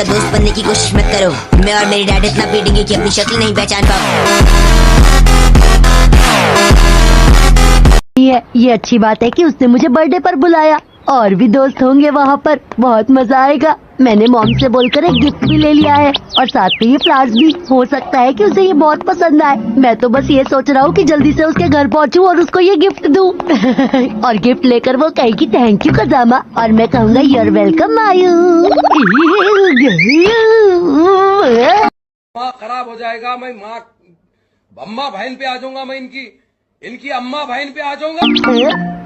उसका दोस्त बनने की कोशिश मत करो। मैं और मेरी डैड इतना पीटेंगे कि अपनी शक्ल नहीं पहचान पाओ। ये अच्छी बात है कि उसने मुझे बर्थडे पर बुलाया। और भी दोस्त होंगे वहाँ पर, बहुत मजा आएगा। मैंने मॉम से बोलकर एक गिफ्ट भी ले लिया है और साथ में ये फ्लावर्स भी। हो सकता है कि उसे ये बहुत पसंद आए। मैं तो बस ये सोच रहा हूँ कि जल्दी से उसके घर पहुँचूं और उसको ये गिफ्ट दूं। और गिफ्ट लेकर वो कहेगी थैंक यू कजामा, और मैं कहूँगा यूर वेलकम मायू। खराब हो जाएगा। मैं माँ अम्मा बहन पे आ जाऊंगा। मैं इनकी अम्मा बहन पे आ जाऊंगा।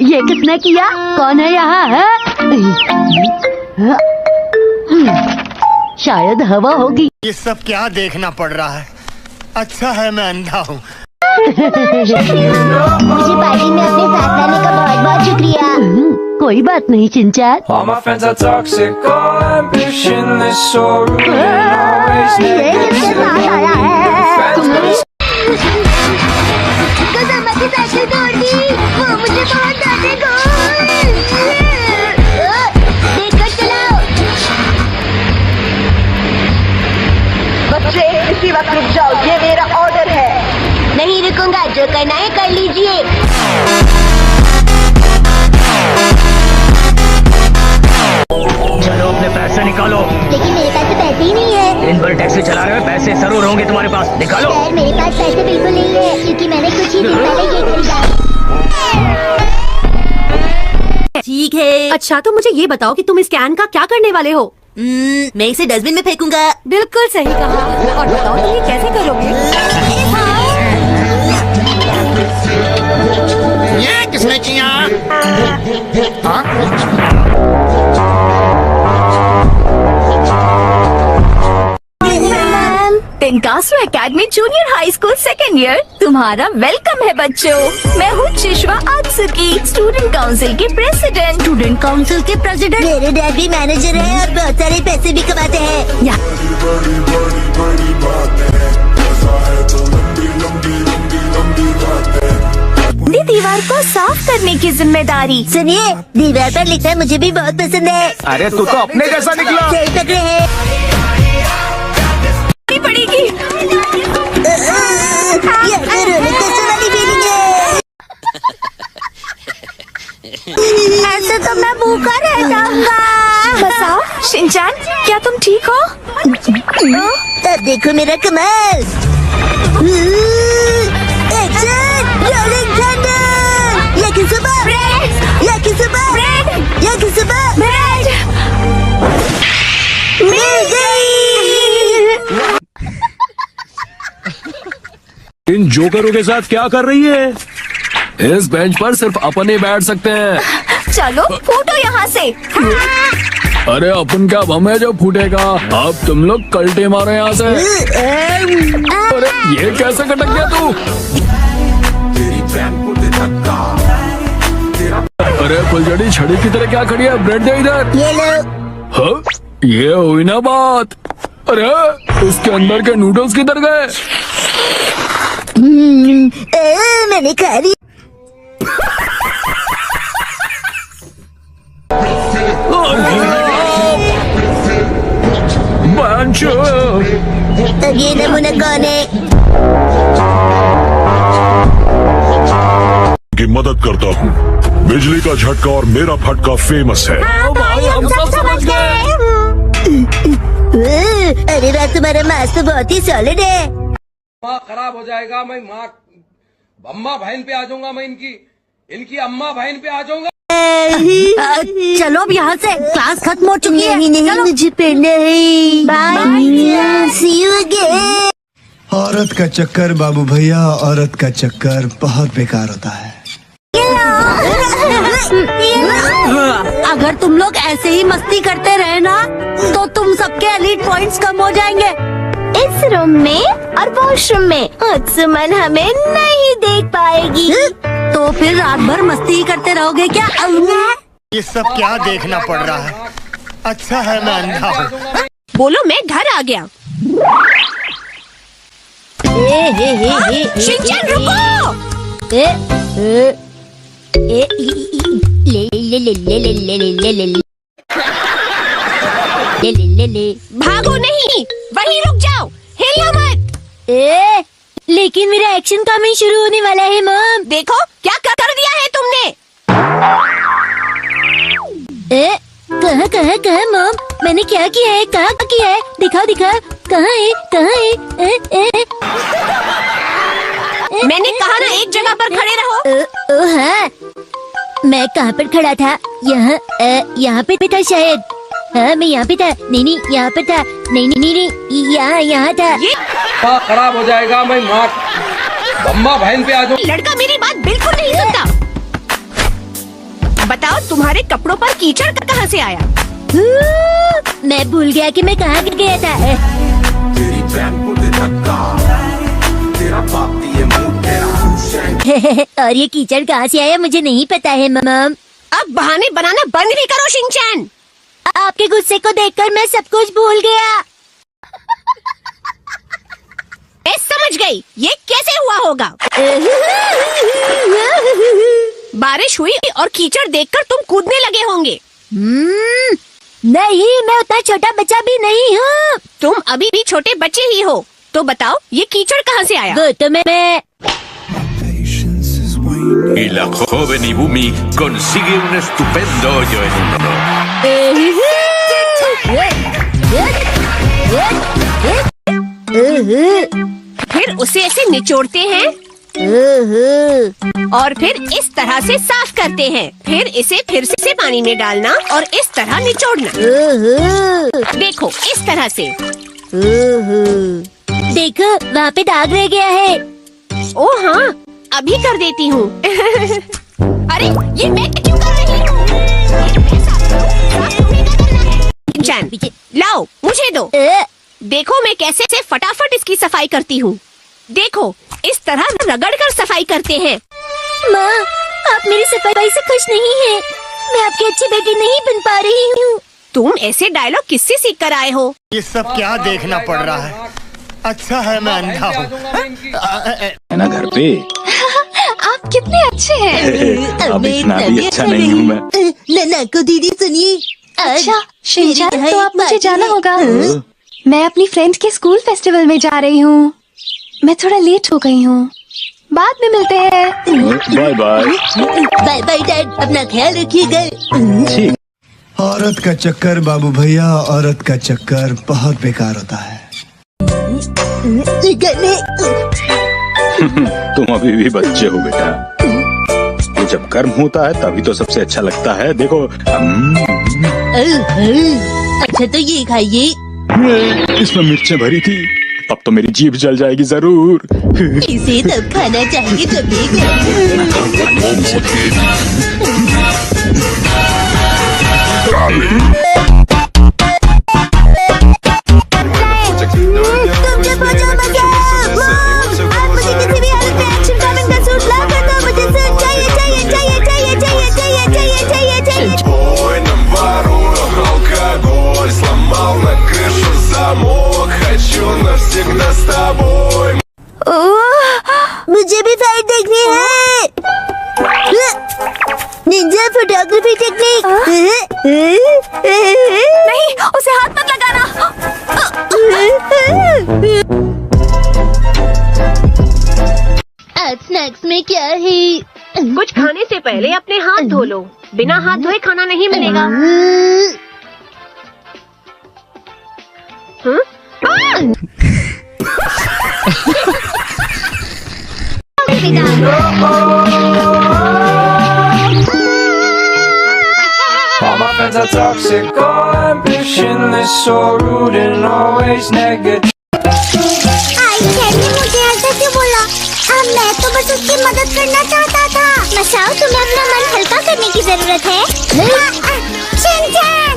ये किसने किया? कौन है यहाँ है? शायद हवा होगी। ये सब क्या देखना पड़ रहा है? अच्छा है मैं अंधा हूँ। मुझे पार्टी में अपने साथ लाने का बहुत बहुत शुक्रिया। कोई बात नहीं चिंचान। All my friends are toxic, all ambitionless, so rude and always negative. कजामा की साइकिल तोड़ दी, वो मुझे बहुत डांटेगा। देखकर चलाओ। बच्चे इसी वक्त रुक जाओ, ये मेरा ऑर्डर है। नहीं रुकूंगा, जो करना है कर लीजिए। चलो अपने पैसे निकालो। लेकिन मेरे पास तो पैसे ही नहीं है। दिन भर टैक्सी चला रहे हो, पैसे जरूर होंगे तुम्हारे पास, निकालो। सर मेरे पास पैसे बिल्कुल नहीं है, क्योंकि मैंने कुछ ही दिन पहले ये खरीदा। ठीक है। अच्छा तो मुझे ये बताओ कि तुम इस कैन का क्या करने वाले हो? मैं इसे डस्टबिन में फेंकूंगा। बिल्कुल सही कहा। और बताओ तुम ये कैसे करोगे? ये किसने किया? टेंकासो academy junior high school second year, तुम्हारा वेलकम है बच्चों। मैं हूँ चिश्वा आत्सुकी, स्टूडेंट काउंसिल की प्रेसिडेंट। स्टूडेंट काउंसिल के प्रेसिडेंट? मेरे डैड भी मैनेजर है और बहुत सारे पैसे भी कमाते हैं। दीवार को साफ करने की जिम्मेदारी। सुनिए, दीवार पर लिखना मुझे भी बहुत पसंद है। अरे तू तो अपने जैसा निकला। सही पकड़े हैं। पड़ेगी। ये तो रोलर कोस्टर वाली फीलिंग है। ऐसे तो मैं भूखा रह जाऊंगा। बताओ शिनचान, क्या तुम ठीक हो? अब देखो मेरा कमाल। Action, rolling thunder. Yakisoba, yakisoba, yakisoba. मिल गई। इन जोकरों के साथ क्या कर रही है? इस बेंच पर सिर्फ अपन ही बैठ सकते हैं। चलो फूटो यहाँ से। अरे अपन क्या बम है जो फूटेगा? अब तुम लोग कल्टे मारो यहाँ से। अरे ये कैसे कटक गया तू? अरे फुलझड़ी छड़ी की तरह क्या खड़ी है? ब्रेड दे इधर। ये लो। हाँ? ये हुई ना बात। अरे उसके अंदर के नूडल्स किधर गए? मैंने खा ली। अब ये नमूना कौन है? की मदद करता हूँ। बिजली का झटका और मेरा फटका फेमस है। हम सब समझ गए। अरे वाह, तुम्हारा मास्क तो बहुत ही सॉलिड है। माँ खराब हो जाएगा। मैं माँ अम्मा बहन पे आ जाऊंगा। मैं इनकी अम्मा बहन पे आ जाऊंगा। चलो अब यहाँ से, क्लास खत्म हो चुकी है। नहीं, मुझे पढ़ना है। Bye, see you again. औरत का चक्कर बाबू भैया, औरत का चक्कर बहुत बेकार होता है। अगर तुम लोग ऐसे ही मस्ती करते रहे ना, तो तुम सबके एलीट पॉइंट्स कम हो जाएंगे। इस रूम में और वॉशरूम में सुमन हमें नहीं देख पाएगी। तो फिर रात भर मस्ती ही करते रहोगे क्या? ये सब क्या देखना पड़ रहा है? अच्छा है मैं अंधा हूँ। बोलो मैं घर आ गया। शिनचान रुको। ले ले ले ले। भागो नहीं, वहीं रुक जाओ, हिलना मत। लेकिन मेरा एक्शन कमिंग शुरू होने वाला है मॉम। देखो क्या कर दिया है तुमने। कहाँ कहाँ कहाँ मॉम, मैंने क्या किया है, कहाँ किया है, दिखाओ दिखाओ, कहाँ है कहाँ है। मैंने कहा ना एक जगह पर खड़े रहो। हाँ, मैं कहाँ पर खड़ा था, यहाँ पे था शायद। हाँ मैं यहाँ पे था, नहीं यहाँ पे था, नहीं यहाँ था। खराब हो जाएगा, मैं मार बम्मा बहन पे आ जाऊँ। लड़का मेरी बात बिल्कुल नहीं सुनता। बताओ तुम्हारे कपड़ों पर कीचड़ कहाँ से आया। मैं भूल गया कि मैं कहाँ गया था। और ये कीचड़ कहाँ से आया मुझे नहीं पता है मॉम। अब बहाने बनाना बंद भी करो शिनचैन। आपके गुस्से को देखकर मैं सब कुछ भूल गया। मैं समझ गई, ये कैसे हुआ होगा। बारिश हुई और कीचड़ देखकर तुम कूदने लगे होंगे। नहीं, मैं उतना छोटा बच्चा भी नहीं हूँ। तुम अभी भी छोटे बच्चे ही हो। तो बताओ ये कीचड़ कहाँ से आया। वो तो मैं Y la joven Ibumi consigue un estupendo hoyo en uno. फिर उसे ऐसे निचोड़ते हैं और फिर इस तरह से साफ करते हैं। फिर इसे फिर से पानी में डालना और इस तरह निचोड़ना। देखो इस तरह से। देखो वहाँ पे दाग रह गया है। ओ हाँ, अभी कर देती हूँ। अरे ये मैं क्यों कर रही हूँ। लाओ मुझे दो। देखो मैं कैसे से फटाफट इसकी सफाई करती हूँ। देखो इस तरह रगड़कर सफाई करते हैं। माँ, आप मेरी सफाई से खुश नहीं हैं। मैं आपकी अच्छी बेटी नहीं बन पा रही हूँ। तुम ऐसे डायलॉग किससे सीख कर आए हो। ये सब क्या देखना पड़ रहा है। अच्छा है मैं अंधा हूँ। है ना घर पे। आप कितने अच्छे हैं। अब इतना भी अच्छा नहीं हूँ मैं। नन्ना को दीदी सुनिए। अच्छा शिनचैन, तो अब मुझे जाना होगा। मैं अपनी फ्रेंड के स्कूल फेस्टिवल में जा रही हूँ। मैं थोड़ा लेट हो गई हूँ। बाद में मिलते हैं। Bye bye. Bye bye dad, अपना ख्याल रखिएगा। औरत का चक्कर बाबू भैया, औरत का चक्कर बहुत बेकार होता है। तुम अभी भी बच्चे हो बेटा। ये जब गर्म होता है तभी तो सबसे अच्छा लगता है। देखो अच्छा तो ये खाइए। इसमें मिर्चें भरी थी। अब तो मेरी जीभ जल जाएगी जरूर। इसे तब खाना चाहिए तभी। मुझे भी फाइट देखनी है। Ninja photography technique. नहीं, उसे हाथ मत लगाना। आज स्नैक्स में क्या है। कुछ खाने से पहले अपने हाथ धो लो। बिना हाथ धोए खाना नहीं मिलेगा। All my friends are toxic, all ambitionless, so rude and always negative. मुझे ऐसा क्यों बोला। मैं तो बस उसकी मदद करना चाहता था। मसाओ, तुम्हें अपना मन हल्का करने की जरूरत है। शिनचैन,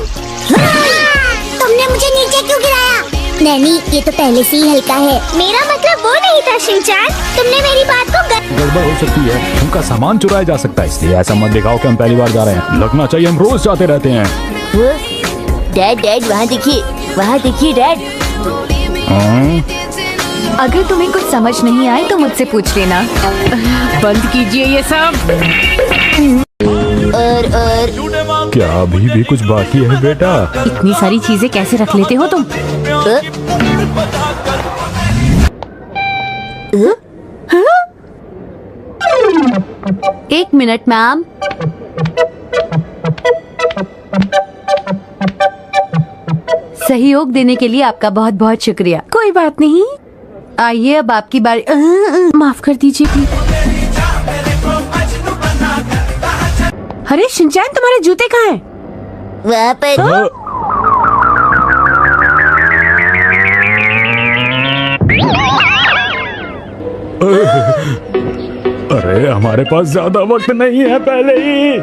तुमने मुझे नीचे क्यों गिराया। नैनी, ये तो पहले से ही हल्का है। मेरा मतलब वो नहीं था शिनचैन। तुमने मेरी बात को गड़बड़ हो सकती है। उनका सामान चुराया जा सकता है, इसलिए ऐसा मत दिखाओ कि हम पहली बार जा रहे हैं। लगना चाहिए हम रोज जाते रहते हैं। डैड वहाँ देखिए डैड। अगर तुम्हें कुछ समझ नहीं आए तो मुझसे पूछ लेना। बंद कीजिए ये सब। और क्या अभी भी कुछ बाकी है बेटा? इतनी सारी चीजें कैसे रख लेते हो तुम? एक मिनट मैम। सहयोग देने के लिए आपका बहुत बहुत शुक्रिया। कोई बात नहीं, आइए अब आपकी बारी। माफ कर दीजिए प्लीज। अरे शिनचैन, तुम्हारे जूते कहाँ हैं? वहाँ पर। अरे हमारे पास ज्यादा वक्त नहीं है, पहले ही।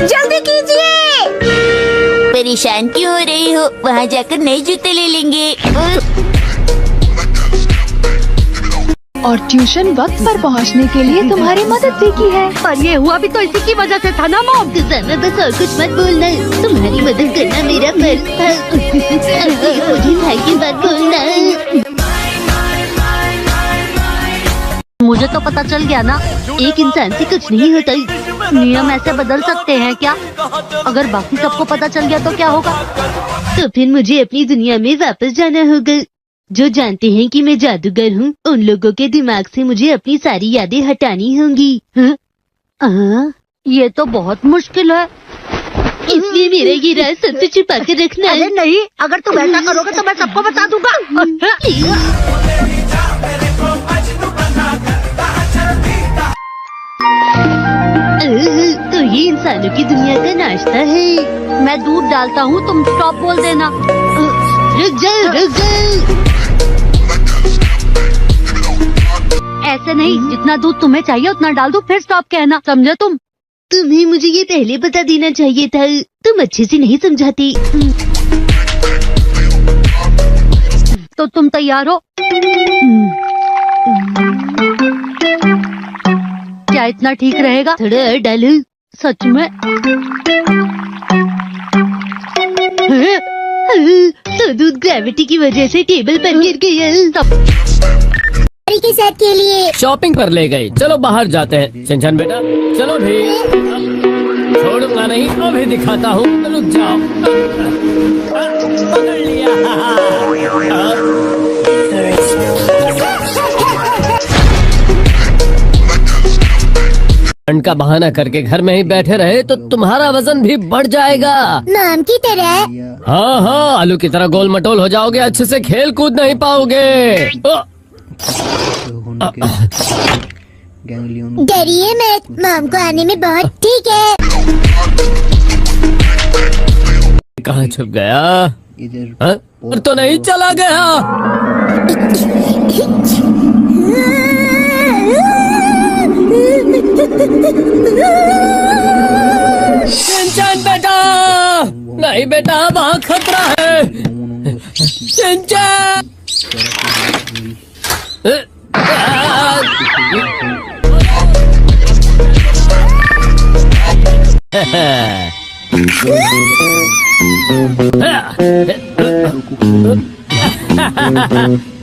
जल्दी कीजिए। परेशान क्यों हो रही हो? वहाँ जाकर नए जूते ले लेंगे। और ट्यूशन वक्त पर पहुंचने के लिए तुम्हारी मदद भी की है। पर ये हुआ भी तो इसी की वजह से था ना मॉम। मैं बस और कुछ मत बोलना, तुम्हारी मदद करना मेरा फर्ज था। मुझे भाई की बात बोलना। मुझे तो पता चल गया ना, एक इंसान से कुछ नहीं होता। नियम ऐसे बदल सकते हैं क्या? अगर बाकी सबको पता चल गया तो क्या होगा? तो फिर मुझे अपनी दुनिया में वापस जाना होगा। जो जानते हैं कि मैं जादूगर हूँ, उन लोगों के दिमाग से मुझे अपनी सारी यादें हटानी होंगी। ये तो बहुत मुश्किल है। इसलिए मेरा ये राज सबसे छुपा कर रखना। अरे नहीं, अगर तुम ऐसा करोगे तो मैं सबको बता दूंगा। तो ये इंसानों की दुनिया का नाश्ता है। मैं दूध डालता हूँ, तुम स्टॉप बोल देना। रुक जाओ, रुक जाओ। ऐसे नहीं, जितना दूध तुम्हें चाहिए उतना डाल दो, फिर स्टॉप कहना, समझे तुम? तुम्हें मुझे ये पहले बता देना चाहिए था। तुम अच्छे से नहीं समझाती। तो तुम तैयार हो? क्या इतना ठीक रहेगा? थोड़ा और डालो। सच में? तो दूध ग्रेविटी की वजह से टेबल पर गिर गया। के सेट के लिए शॉपिंग पर ले गई। चलो बाहर जाते हैं। शिनचैन बेटा चलो भी। छोड़ूंगा नहीं, अभी दिखाता हूँ। रुक जाओ। पकड़ लिया। ठंड का बहाना करके घर में ही बैठे रहे तो तुम्हारा वजन भी बढ़ जाएगा। नाम की तरह। हाँ हाँ, आलू की तरह गोल मटोल हो जाओगे, अच्छे से खेल कूद नहीं पाओगे। डरिए मत, माम को आने में बहुत ठीक है। कहाँ छुप गया? और तो नहीं चला गया। शिनचैन बेटा, नहीं बेटा, वहाँ खतरा है। शिनचैन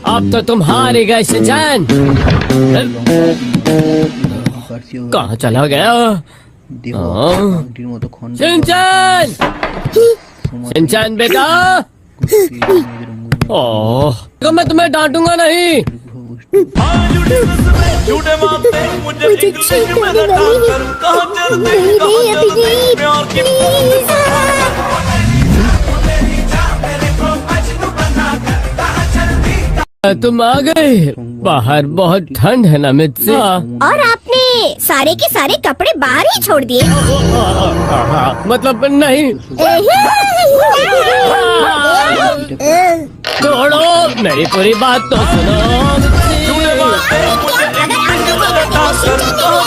अब तो तुम हार ही गए शिनचैन। कहाँ चला गया? शिनचैन, शिनचैन बेटा। ओह, तो मैं तुम्हें डांटूंगा नहीं। मुझे चीट करने वाली है। नहीं अभी तुम आ गए। बाहर बहुत ठंड है ना मित्सी। और आपने सारे के सारे कपड़े बाहर ही छोड़ दिए। मतलब नहीं। छोड़ो, मेरी पूरी बात तो सुनो। इसीलिए तो मैं आपसे कह रहा था कि चलो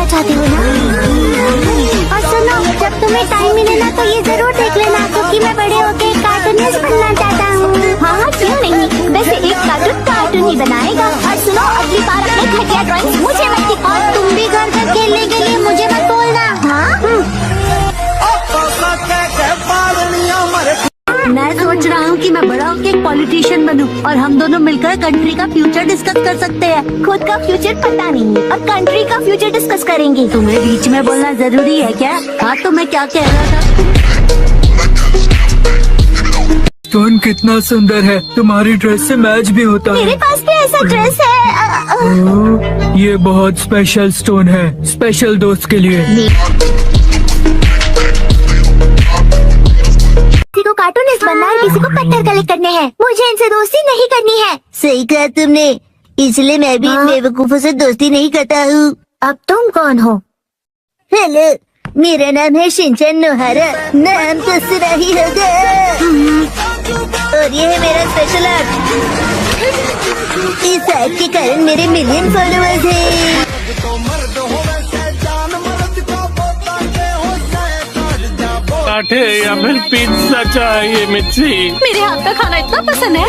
चाहते हो ना? कार्टूनिस्ट बनना चाहता हूँ। हाँ क्यों नहीं, वैसे एक कार्टून ही बनाएगा। और सुनो, अगली बार अपने घटिया ड्राइंग्स मुझे मत दिखाओ। तुम भी घर तक खेलने के लिए मुझे मत बोलना। हाँ मैं सोच रहा हूँ कि मैं बड़ा होकर एक पॉलिटिशियन बनूं और हम दोनों मिलकर कंट्री का फ्यूचर डिस्कस कर सकते हैं। खुद का फ्यूचर पता नहीं और कंट्री का फ्यूचर डिस्कस करेंगे। तुम्हें बीच में बोलना जरूरी है क्या? हाँ तो मैं क्या कह रहा था? स्टोन कितना सुंदर है, तुम्हारी ड्रेस से मैच भी होता है। मेरे पास भी ऐसा ड्रेस है। ये बहुत स्पेशल स्टोन है, स्पेशल दोस्त के लिए। किसी को कार्टूनिस्ट बनना है, किसी को पत्थर कलेक्ट करने हैं। मुझे इनसे दोस्ती नहीं करनी है। सही कहा तुमने, इसलिए मैं भी इन बेवकूफों से दोस्ती नहीं करता हूँ। अब तुम कौन हो? हेलो, मेरा नाम है शिनचैन नोहारा। नाम तो सुना ही होगा। और ये है मेरा स्पेशल आर्ट। इस आर्ट के कारण मेरे मिलियन फॉलोअर्स हैं। पराठे या फिर पिज्जा चाहिए मिर्ची? मेरे हाथ का खाना इतना पसंद है।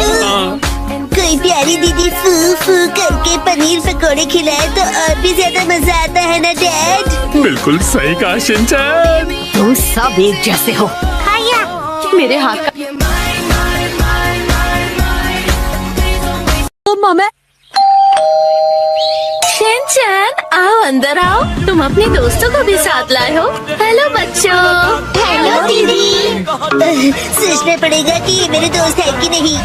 कोई प्यारी दीदी फू फू करके पनीर पकोड़े खिलाए तो और भी ज्यादा मजा आता है ना डैड? बिल्कुल सही कहा शिनचैन। तुम सब एक जैसे हो। खाया मेरे हाथ का तो मामा। शिनचैन आओ, अंदर आओ। तुम अपने दोस्तों को भी साथ लाए हो। हेलो बच्चों। हेलो दीदी। सोचना पड़ेगा कि ये मेरे दोस्त है कि नहीं।